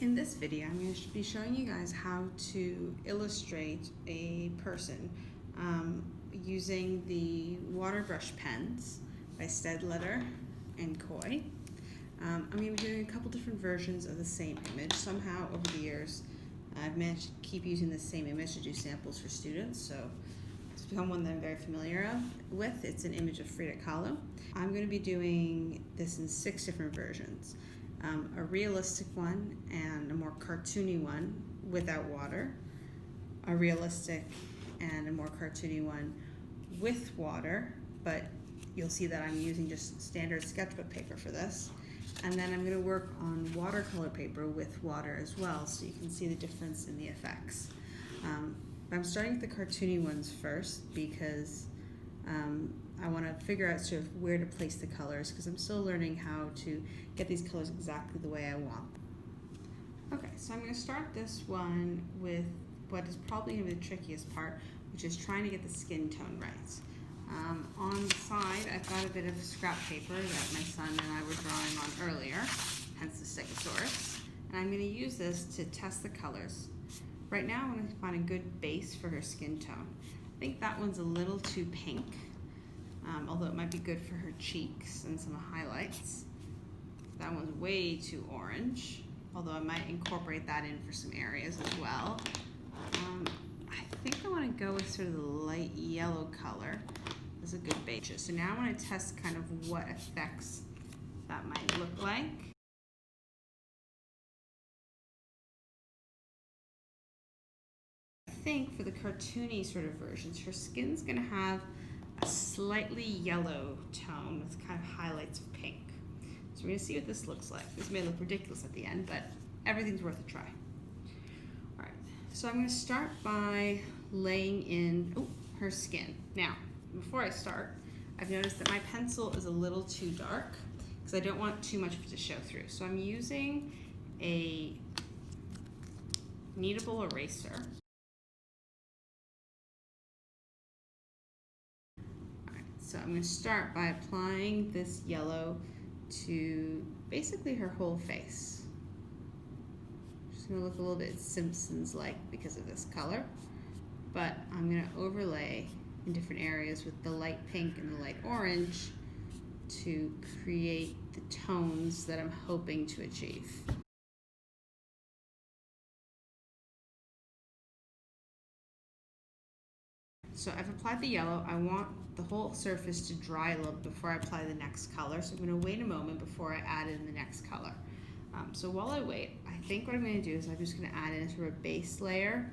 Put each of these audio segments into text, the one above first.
In this video, I'm going to be showing you guys how to illustrate a person using the water brush pens by Stedletter and Coy. I'm going to be doing a couple different versions of the same image. Somehow over the years I've managed to keep using the same image to do samples for students, so it's become one that I'm very familiar with. It's an image of Frida Kahlo. I'm going to be doing this in 6 different versions. A realistic one and a more cartoony one without water, a realistic and a more cartoony one with water, but you'll see that I'm using just standard sketchbook paper for this. And then I'm going to work on watercolor paper with water as well, so you can see the difference in the effects. I'm starting with the cartoony ones first because I want to figure out sort of where to place the colors, because I'm still learning how to get these colors exactly the way I want. Okay, so I'm going to start this one with what is probably going to be the trickiest part, which is trying to get the skin tone right. On the side, I've got a bit of scrap paper that my son and I were drawing on earlier, hence the Stegosaurus, and I'm going to use this to test the colors. Right now I want to find a good base for her skin tone. I think that one's a little too pink, although it might be good for her cheeks and some highlights. That one's way too orange, although I might incorporate that in for some areas as well. I think I want to go with sort of the light yellow color as a good base. So now I want to test kind of what effects that might look like. I think for the cartoony sort of versions, her skin's going to have a slightly yellow tone with kind of highlights of pink. So we're going to see what this looks like. This may look ridiculous at the end, but everything's worth a try. All right, so I'm going to start by laying in her skin. Now, before I start, I've noticed that my pencil is a little too dark because I don't want too much of it to show through. So I'm using a kneadable eraser. So I'm going to start by applying this yellow to basically her whole face. Just going to look a little bit Simpsons-like because of this color, but I'm going to overlay in different areas with the light pink and the light orange to create the tones that I'm hoping to achieve. So I've applied the yellow. I want the whole surface to dry a little before I apply the next color. So I'm going to wait a moment before I add in the next color. So while I wait, I think what I'm going to do is I'm just going to add in sort of a base layer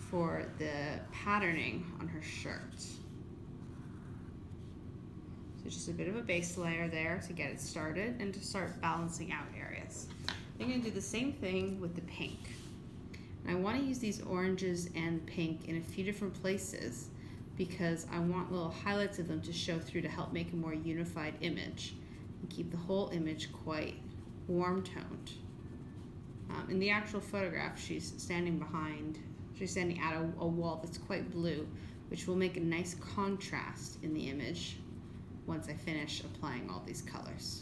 for the patterning on her shirt. So just a bit of a base layer there to get it started and to start balancing out areas. I'm going to do the same thing with the pink. And I want to use these oranges and pink in a few different places because I want little highlights of them to show through to help make a more unified image and keep the whole image quite warm toned. In the actual photograph, she's standing at a wall that's quite blue, which will make a nice contrast in the image once I finish applying all these colors.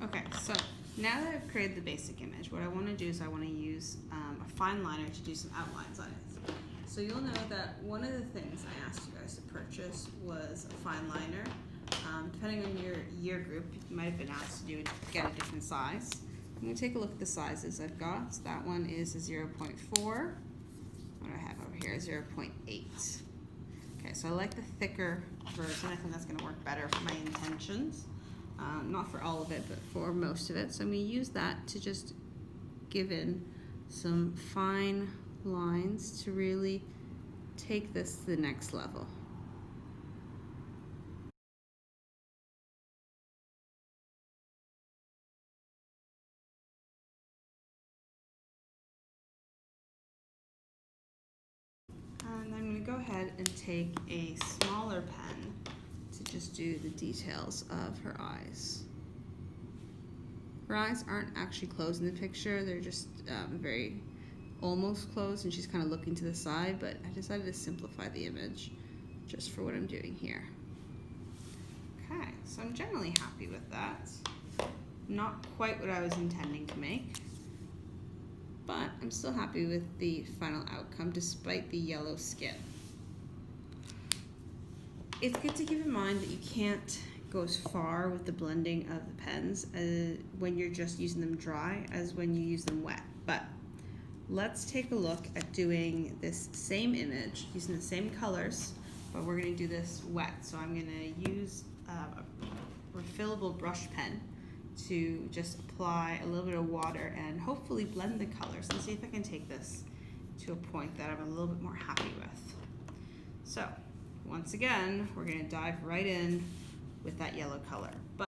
Okay, so now that I've created the basic image, what I want to do is I want to use a Fineliner to do some outlines on it. So you'll know that one of the things I asked you guys to purchase was a Fineliner. Depending on your year group, you might have been asked to get a different size. I'm going to take a look at the sizes I've got. So that one is a 0.4. What do I have over here? 0.8. Okay, so I like the thicker version. I think that's gonna work better for my intentions. Not for all of it, but for most of it. So I'm gonna use that to just give in some fine lines to really take this to the next level. And I'm going to go ahead and take a smaller pen to just do the details of her eyes. Her eyes aren't actually closed in the picture, they're just very almost closed, and she's kind of looking to the side, but I decided to simplify the image just for what I'm doing here. Okay, so I'm generally happy with that. Not quite what I was intending to make, but I'm still happy with the final outcome despite the yellow skin. It's good to keep in mind that you can't go as far with the blending of the pens when you're just using them dry as when you use them wet. But let's take a look at doing this same image using the same colors, but we're going to do this wet. So I'm going to use a refillable brush pen to just apply a little bit of water and hopefully blend the colors and see if I can take this to a point that I'm a little bit more happy with. So once again, we're going to dive right in with that yellow color. But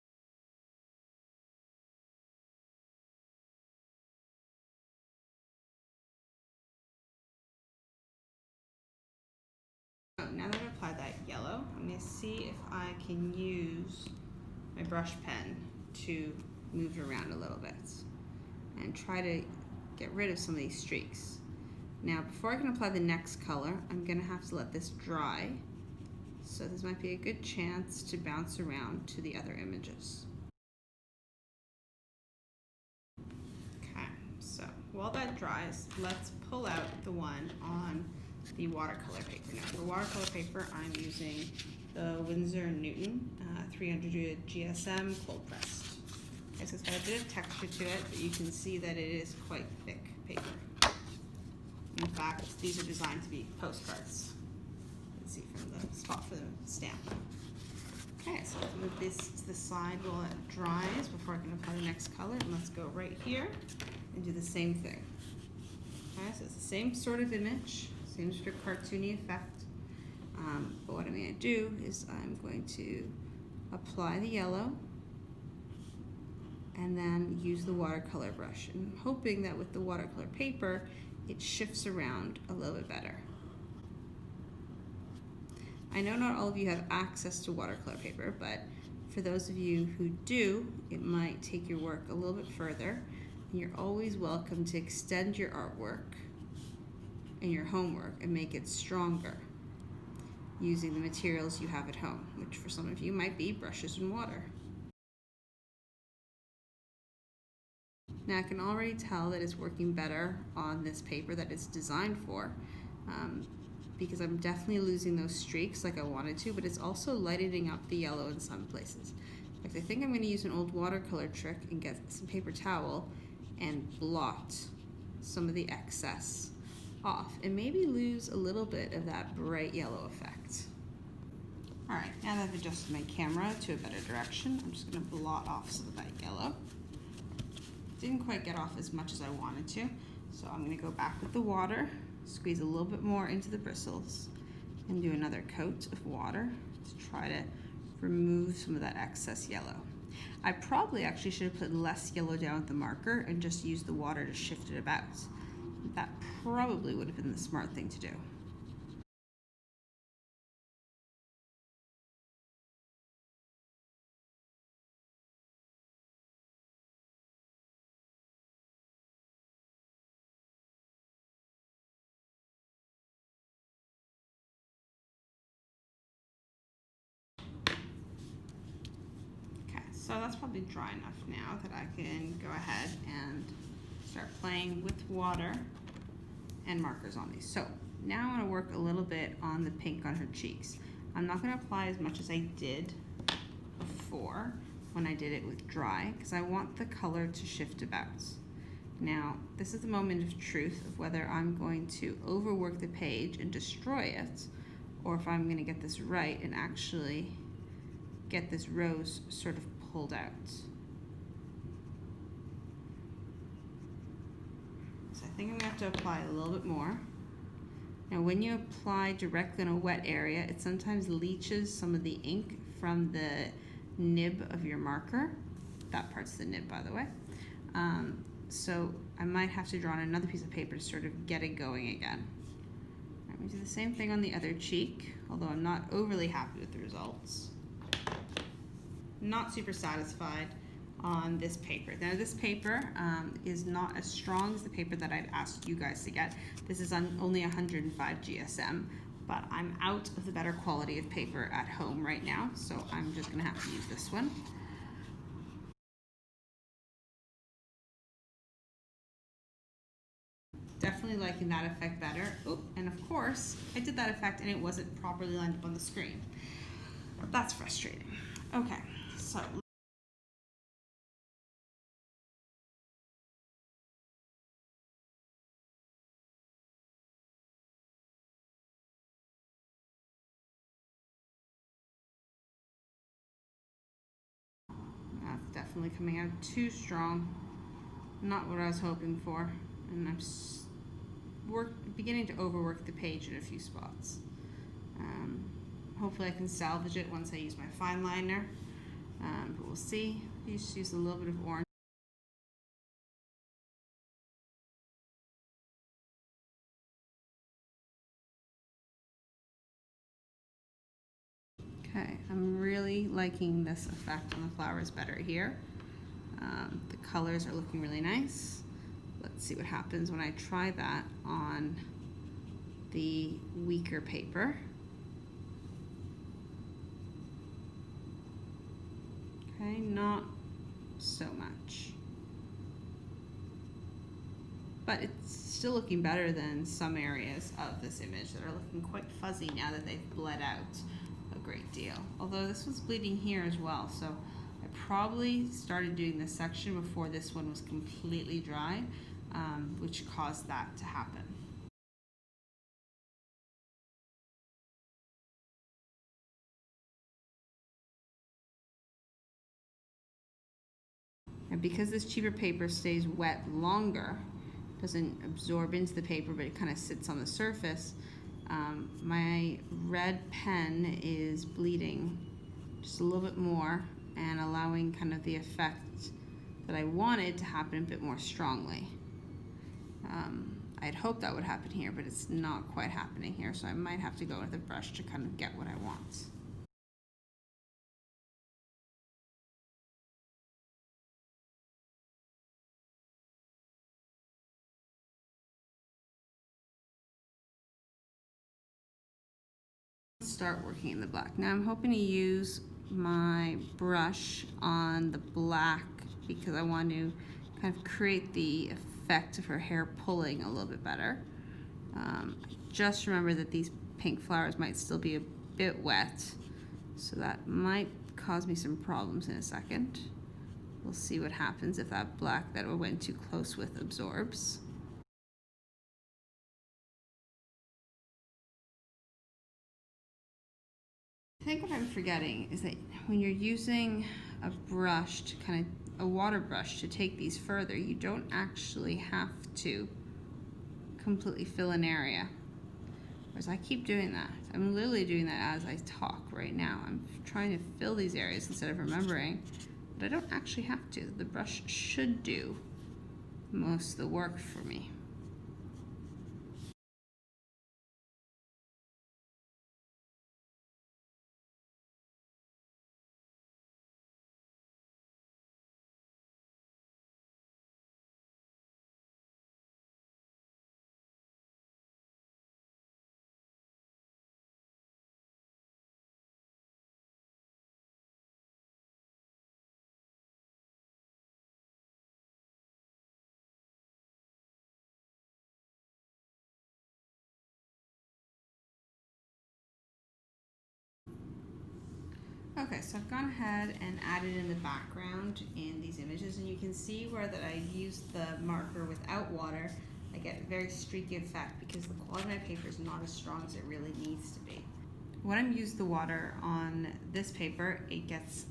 now that I've applied that yellow, I'm going to see if I can use my brush pen to move it around a little bit and try to get rid of some of these streaks. Now, before I can apply the next color, I'm going to have to let this dry. So this might be a good chance to bounce around to the other images. Okay, so while that dries, let's pull out the one on the watercolor paper. Now, for watercolor paper, I'm using the Winsor & Newton 300 GSM cold pressed. Okay, so it's got a bit of texture to it, but you can see that it is quite thick paper. In fact, these are designed to be postcards. You can see from the spot for the stamp. Okay, so let's move this to the side while it dries before I can apply the next color. And let's go right here and do the same thing. Okay, so it's the same sort of image, same sort of cartoony effect. But what I'm going to do is I'm going to apply the yellow and then use the watercolor brush. And I'm hoping that with the watercolor paper, it shifts around a little bit better. I know not all of you have access to watercolor paper, but for those of you who do, it might take your work a little bit further. And you're always welcome to extend your artwork and your homework and make it stronger using the materials you have at home, which for some of you might be brushes and water. Now I can already tell that it's working better on this paper that it's designed for because I'm definitely losing those streaks like I wanted to, but it's also lightening up the yellow in some places. In fact, I think I'm going to use an old watercolor trick and get some paper towel and blot some of the excess off and maybe lose a little bit of that bright yellow effect. Alright, now that I've adjusted my camera to a better direction, I'm just going to blot off some of that yellow. Didn't quite get off as much as I wanted to, so I'm going to go back with the water, squeeze a little bit more into the bristles, and do another coat of water to try to remove some of that excess yellow. I probably actually should have put less yellow down with the marker and just used the water to shift it about. That probably would have been the smart thing to do. So that's probably dry enough now that I can go ahead and start playing with water and markers on these. So now I want to work a little bit on the pink on her cheeks. I'm not going to apply as much as I did before when I did it with dry because I want the color to shift about. Now this is the moment of truth of whether I'm going to overwork the page and destroy it or if I'm going to get this right and actually get this rose sort of pulled out. So I think I'm going to have to apply a little bit more. Now when you apply directly on a wet area, it sometimes leaches some of the ink from the nib of your marker. That part's the nib, by the way. So I might have to draw on another piece of paper to sort of get it going again. I'm going to do the same thing on the other cheek, although I'm not overly happy with the results. Not super satisfied on this paper. Now this paper is not as strong as the paper that I'd asked you guys to get. This is on only 105 GSM, but I'm out of the better quality of paper at home right now, so I'm just gonna have to use this one. Definitely liking that effect better. Oh, and of course, I did that effect and it wasn't properly lined up on the screen. That's frustrating. Okay, so that's definitely coming out too strong. Not what I was hoping for. And I'm beginning to overwork the page in a few spots. Hopefully I can salvage it once I use my Fineliner, but we'll see. I just use a little bit of orange. Okay, I'm really liking this effect on the flowers better here. The colors are looking really nice. Let's see what happens when I try that on the weaker paper. Okay, not so much. But it's still looking better than some areas of this image that are looking quite fuzzy now that they've bled out a great deal. Although this was bleeding here as well, so I probably started doing this section before this one was completely dry, which caused that to happen. And because this cheaper paper stays wet longer, doesn't absorb into the paper, but it kind of sits on the surface, my red pen is bleeding just a little bit more and allowing kind of the effect that I wanted to happen a bit more strongly. I'd hoped that would happen here, but it's not quite happening here, so I might have to go with a brush to kind of get what I want. Start working in the black. Now I'm hoping to use my brush on the black because I want to kind of create the effect of her hair pulling a little bit better. Just remember that these pink flowers might still be a bit wet, so that might cause me some problems in a second. We'll see what happens if that black that we went too close with absorbs. I think what I'm forgetting is that when you're using a brush to a water brush to take these further, you don't actually have to completely fill an area. Whereas I keep doing that. I'm literally doing that as I talk right now. I'm trying to fill these areas instead of remembering, but I don't actually have to. The brush should do most of the work for me. Okay, so I've gone ahead and added in the background in these images, and you can see where that I used the marker without water, I get a very streaky effect because the quality of my paper is not as strong as it really needs to be. when I'm using the water on this paper, it gets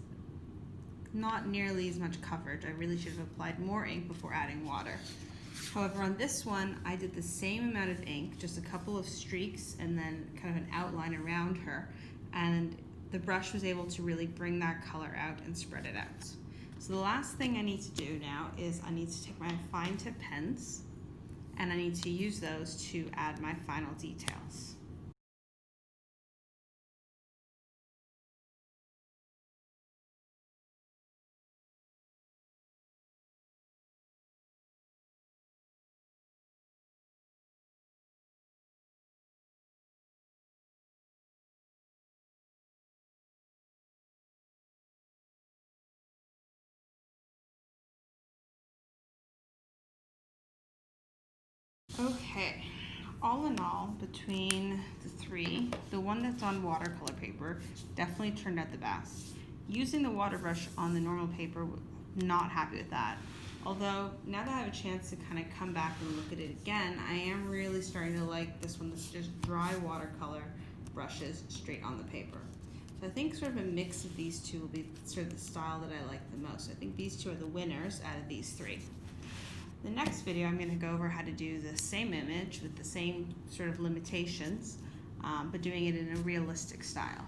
not nearly as much coverage. I really should have applied more ink before adding water. However, on this one, I did the same amount of ink, just a couple of streaks and then kind of an outline around her, and the brush was able to really bring that color out and spread it out. So the last thing I need to do now is I need to take my fine tip pens and I need to use those to add my final details. Okay, all in all, between the three, the one that's on watercolor paper definitely turned out the best. Using the water brush on the normal paper, not happy with that. Although, now that I have a chance to kind of come back and look at it again, I am really starting to like this one that's just dry watercolor brushes straight on the paper. So I think sort of a mix of these two will be sort of the style that I like the most. I think these two are the winners out of these three. The next video, I'm going to go over how to do the same image with the same sort of limitations, but doing it in a realistic style.